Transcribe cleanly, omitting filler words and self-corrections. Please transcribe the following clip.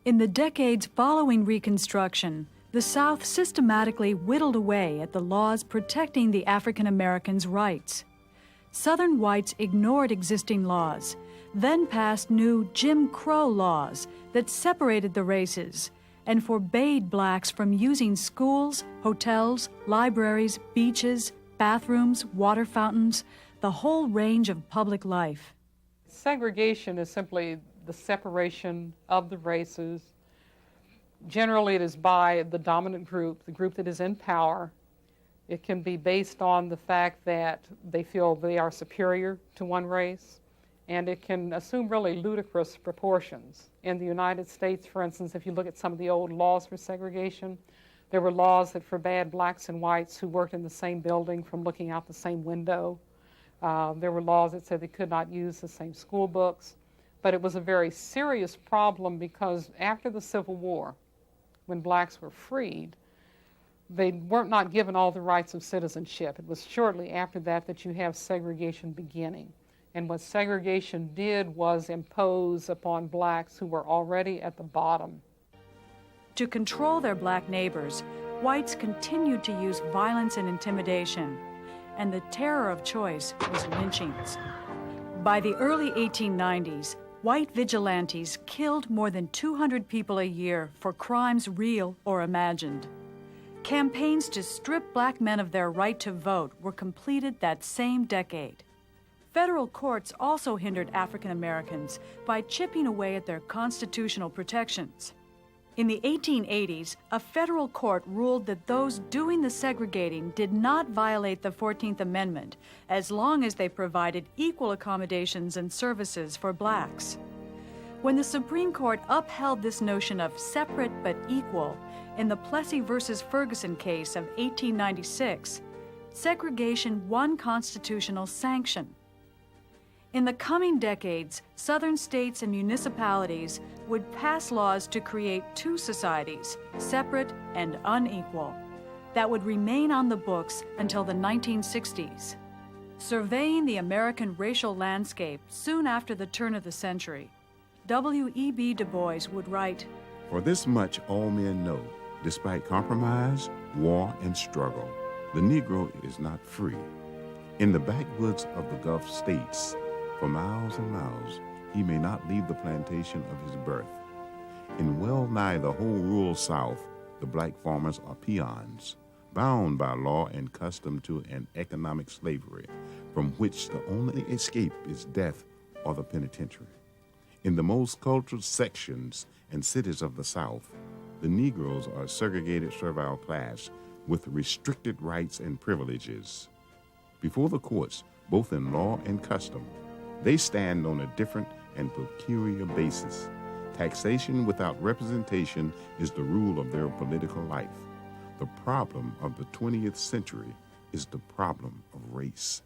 In the decades following Reconstruction, the South systematically whittled away at the laws protecting the African Americans' rights. Southern whites ignored existing laws, then passed new Jim Crow laws that separated the races and forbade blacks from using schools, hotels, libraries, beaches, bathrooms, water fountains, the whole range of public life. Segregation is simply the separation of the races. Generally, it is by the dominant group, the group that is in power. It can be based on the fact that they feel they are superior to one race, and it can assume really ludicrous proportions. In the United States, for instance, if you look at some of the old laws for segregation, there were laws that forbade blacks and whites who worked in the same building from looking out the same window. There were laws that said they could not use the same school books. But it was a very serious problem because after the Civil War, when blacks were freed, they weren't not given all the rights of citizenship. It was shortly after that that you have segregation beginning. And what segregation did was impose upon blacks who were already at the bottom. To control their black neighbors, whites continued to use violence and intimidation, and the terror of choice was lynchings. By the early 1890s, white vigilantes killed more than 200 people a year for crimes real or imagined. Campaigns to strip black men of their right to vote were completed that same decade. Federal courts also hindered African Americans by chipping away at their constitutional protections. In the 1880s, a federal court ruled that those doing the segregating did not violate the 14th Amendment as long as they provided equal accommodations and services for blacks. When the Supreme Court upheld this notion of separate but equal in the Plessy versus Ferguson case of 1896, segregation won constitutional sanction. In the coming decades, Southern states and municipalities would pass laws to create two societies, separate and unequal, that would remain on the books until the 1960s. Surveying the American racial landscape soon after the turn of the century, W.E.B. Du Bois would write, "For this much all men know, despite compromise, war, and struggle, the Negro is not free. In the backwoods of the Gulf states, for miles and miles, he may not leave the plantation of his birth. In well nigh the whole rural South, the black farmers are peons, bound by law and custom to an economic slavery, from which the only escape is death or the penitentiary. In the most cultured sections and cities of the South, the Negroes are a segregated servile class with restricted rights and privileges. Before the courts, both in law and custom, they stand on a different and peculiar basis. Taxation without representation is the rule of their political life. The problem of the 20th century is the problem of race."